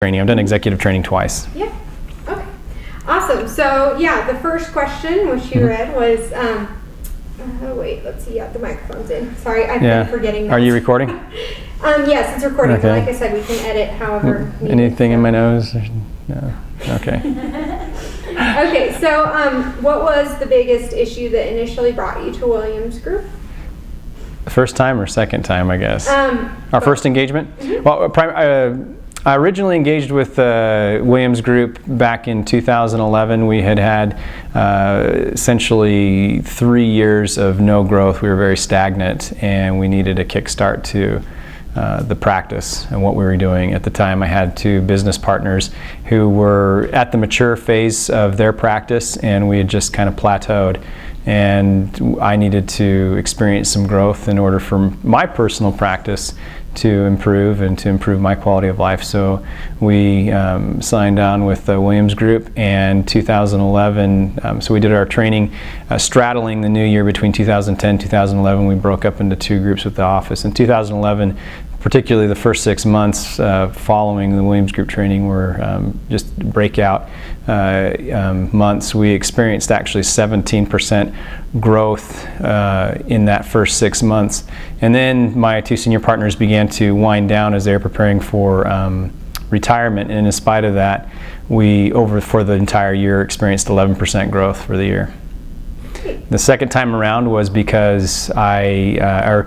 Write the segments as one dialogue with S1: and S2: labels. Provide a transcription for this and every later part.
S1: training. I've done executive training twice.
S2: Yeah. Okay. Awesome. So yeah, the first question which you read was, wait, let's see. Yeah, the microphone's in. Sorry, I've been forgetting that.
S1: Are you recording?
S2: Yes, it's recording.
S1: Okay.
S2: But like I said, we can edit however needed.
S1: Anything in my nose? No. Okay.
S2: Okay. So what was the biggest issue that initially brought you to Williams Group?
S1: First time or second time, I guess? Our first engagement?
S2: Mm-hmm.
S1: Well, I originally engaged with Williams Group back in 2011. We had essentially 3 years of no growth. We were very stagnant, and we needed a kickstart to the practice and what we were doing. At the time, I had 2 business partners who were at the mature phase of their practice, and we had just kind of plateaued. And I needed to experience some growth in order for my personal practice to improve and to improve my quality of life. So we signed on with the Williams Group in 2011. So we did our training straddling the new year between 2010 and 2011. We broke up into 2 groups with the office. In 2011, particularly the first 6 months following the Williams Group training were just breakout months. We experienced actually 17% growth in that first 6 months. And then my 2 senior partners began to wind down as they were preparing for retirement. And in spite of that, we, for the entire year, experienced 11% growth for the year. The second time around was because I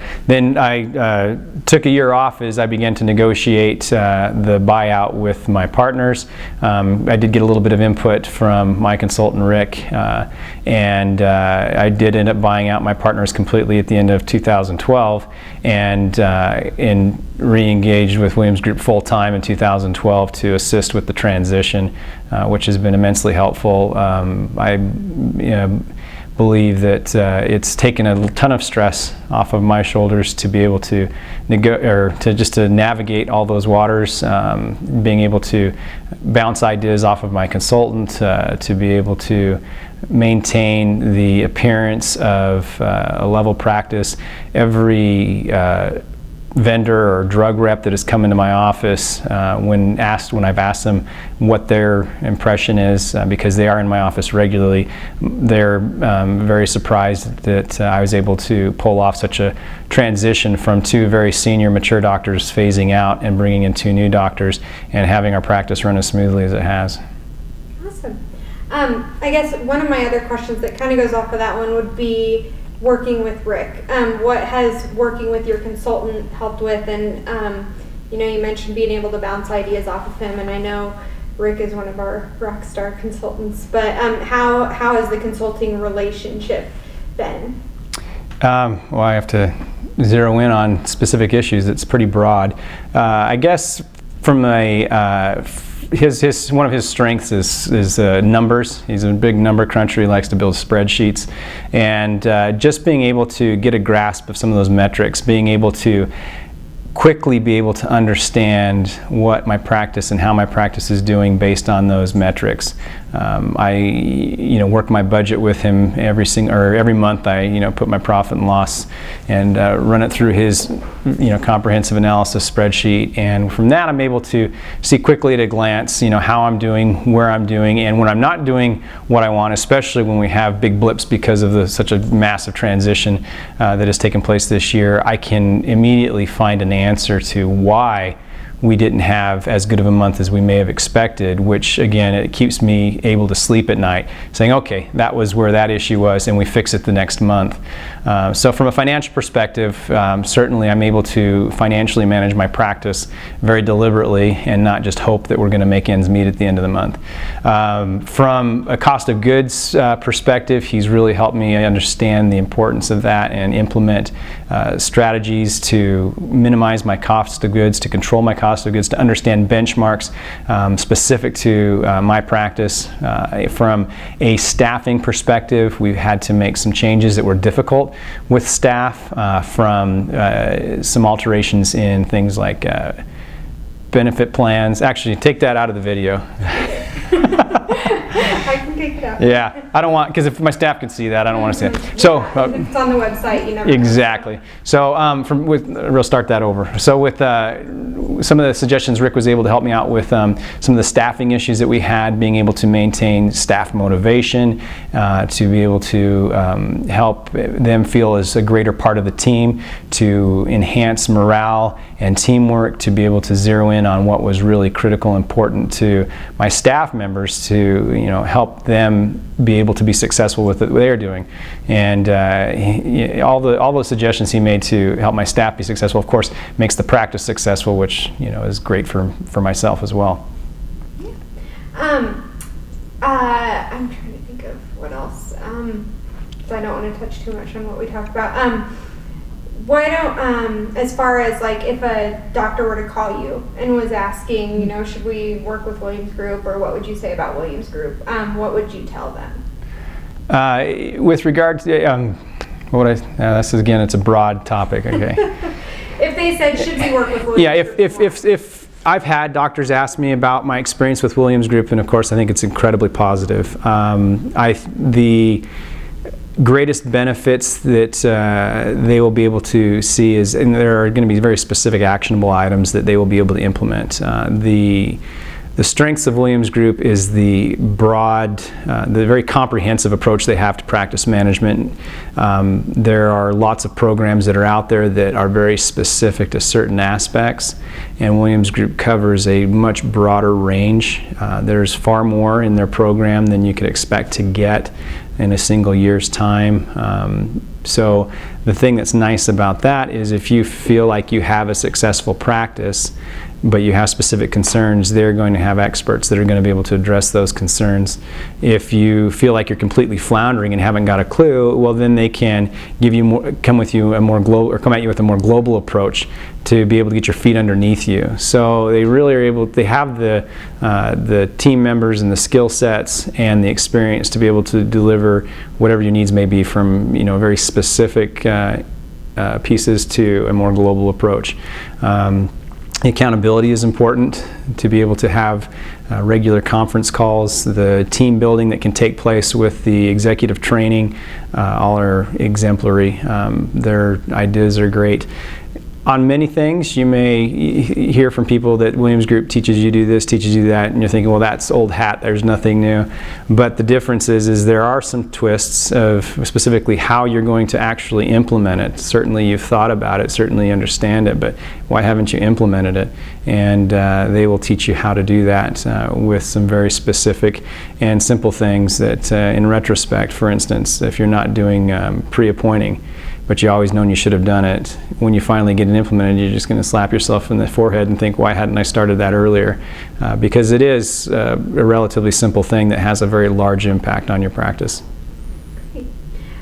S1: took a year off as I began to negotiate the buyout with my partners. I did get a little bit of input from my consultant Rick, and I did end up buying out my partners completely at the end of 2012, and re-engaged with Williams Group full-time in 2012 to assist with the transition, which has been immensely helpful. I believe that it's taken a ton of stress off of my shoulders to be able to to navigate all those waters, being able to bounce ideas off of my consultant, to be able to maintain the appearance of a level practice. Every vendor or drug rep that has come into my office, when I've asked them what their impression is, because they are in my office regularly, they're very surprised that I was able to pull off such a transition from 2 very senior mature doctors phasing out and bringing in 2 new doctors and having our practice run as smoothly as it has.
S2: Awesome. I guess one of my other questions that kind of goes off of that one would be working with Rick. What has working with your consultant helped with? And you mentioned being able to bounce ideas off of him, and I know Rick is one of our rock star consultants, but how has the consulting relationship been?
S1: Well, I have to zero in on specific issues. It's pretty broad. I guess from one of his strengths is numbers. He's a big number cruncher. He likes to build spreadsheets, and just being able to get a grasp of some of those metrics, being able to quickly be able to understand what my practice and how my practice is doing based on those metrics. I work my budget with him every month. I put my profit and loss and run it through his comprehensive analysis spreadsheet, and from that I'm able to see quickly at a glance how I'm doing, where I'm doing, and when I'm not doing what I want, especially when we have big blips because of such a massive transition that has taken place this year, I can immediately find an answer to why we didn't have as good of a month as we may have expected, which again, it keeps me able to sleep at night saying, okay, that was where that issue was, and we fix it the next month. So from a financial perspective, certainly I'm able to financially manage my practice very deliberately and not just hope that we're going to make ends meet at the end of the month. From a cost of goods perspective, he's really helped me understand the importance of that and implement strategies to minimize my cost of goods, to control my cost of goods, to understand benchmarks specific to my practice. From a staffing perspective, we've had to make some changes that were difficult with staff, from some alterations in things like benefit plans. Actually, take that out of the video.
S2: I can take it out.
S1: Yeah, I don't want, because if my staff can see that, I don't want to see it. So
S2: if it's on the website, you never
S1: exactly. So we'll start that over. So with some of the suggestions, Rick was able to help me out with some of the staffing issues that we had, being able to maintain staff motivation, to be able to help them feel as a greater part of the team, to enhance morale and teamwork, to be able to zero in on what was really critical, important to my staff members, to help them be able to be successful with what they're doing. And all those suggestions he made to help my staff be successful, of course, makes the practice successful, which is great for myself as well.
S2: I'm trying to think of what else. So I don't want to touch too much on what we talked about. Why don't, as far as like if a doctor were to call you and was asking, should we work with Williams Group, or what would you say about Williams Group? What would you tell them?
S1: With regard to, this is, again, it's a broad topic, okay.
S2: If they said, should we work with Williams Group?
S1: Yeah, if I've had doctors ask me about my experience with Williams Group, and of course I think it's incredibly positive. The greatest benefits that they will be able to see is, and there are going to be very specific actionable items that they will be able to implement. The strengths of Williams Group is the broad, the very comprehensive approach they have to practice management. There are lots of programs that are out there that are very specific to certain aspects, and Williams Group covers a much broader range. There's far more in their program than you could expect to get in a single year's time. So the thing that's nice about that is if you feel like you have a successful practice, but you have specific concerns, they're going to have experts that are going to be able to address those concerns. If you feel like you're completely floundering and haven't got a clue, well, then they can give you come at you with a more global approach to be able to get your feet underneath you. So they really are able. They have the team members and the skill sets and the experience to be able to deliver whatever your needs may be, from very specific pieces to a more global approach. The accountability is important, to be able to have regular conference calls, the team building that can take place with the executive training, all are exemplary. Their ideas are great. On many things, you may hear from people that Williams Group teaches you do this, teaches you that, and you're thinking, well, that's old hat, there's nothing new. But the difference is there are some twists of specifically how you're going to actually implement it. Certainly you've thought about it, certainly you understand it, but why haven't you implemented it? And they will teach you how to do that with some very specific and simple things that, in retrospect, for instance, if you're not doing pre-appointing, but you always known you should have done it, when you finally get it implemented, you're just going to slap yourself in the forehead and think, why hadn't I started that earlier? Because it is a relatively simple thing that has a very large impact on your practice.
S2: Great.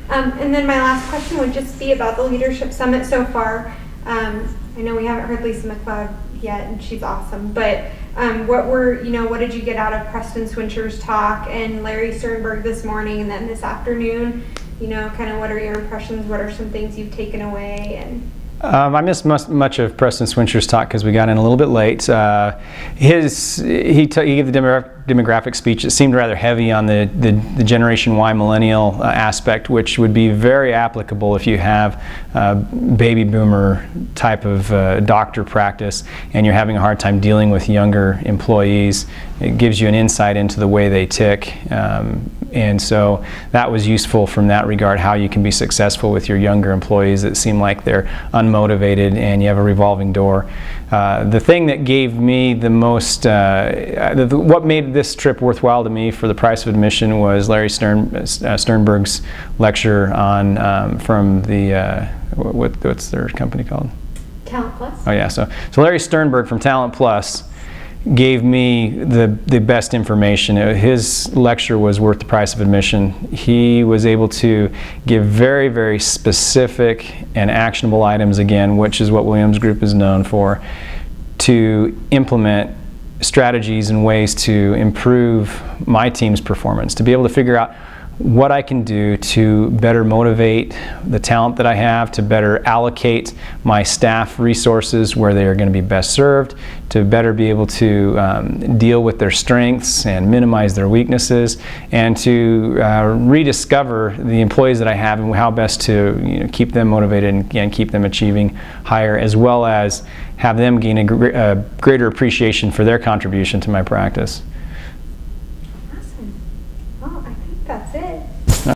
S2: And then my last question would just be about the Leadership Summit so far. I know we haven't heard Lisa McLeod yet, and she's awesome, but what did you get out of Preston Swincher's talk and Larry Sternberg this morning and then this afternoon? Kind of what are your impressions? What are some things you've taken away? And
S1: I missed much of Preston Swincher's talk because we got in a little bit late. He gave the demographic speech. It seemed rather heavy on the Generation Y millennial aspect, which would be very applicable if you have baby boomer type of doctor practice and you're having a hard time dealing with younger employees. It gives you an insight into the way they tick. And so that was useful from that regard, how you can be successful with your younger employees that seem like they're unmotivated and you have a revolving door. The thing that gave me the most, what made this trip worthwhile to me for the price of admission was Larry Sternberg's lecture on from the, what's their company called?
S2: Talent Plus.
S1: Oh yeah, so Larry Sternberg from Talent Plus gave me the best information. His lecture was worth the price of admission. He was able to give very, very specific and actionable items, again, which is what Williams Group is known for, to implement strategies and ways to improve my team's performance, to be able to figure out what I can do to better motivate the talent that I have, to better allocate my staff resources where they are going to be best served, to better be able to deal with their strengths and minimize their weaknesses, and to rediscover the employees that I have and how best to keep them motivated and keep them achieving higher, as well as have them gain a greater appreciation for their contribution to my practice.
S2: Awesome. Well, I think that's it.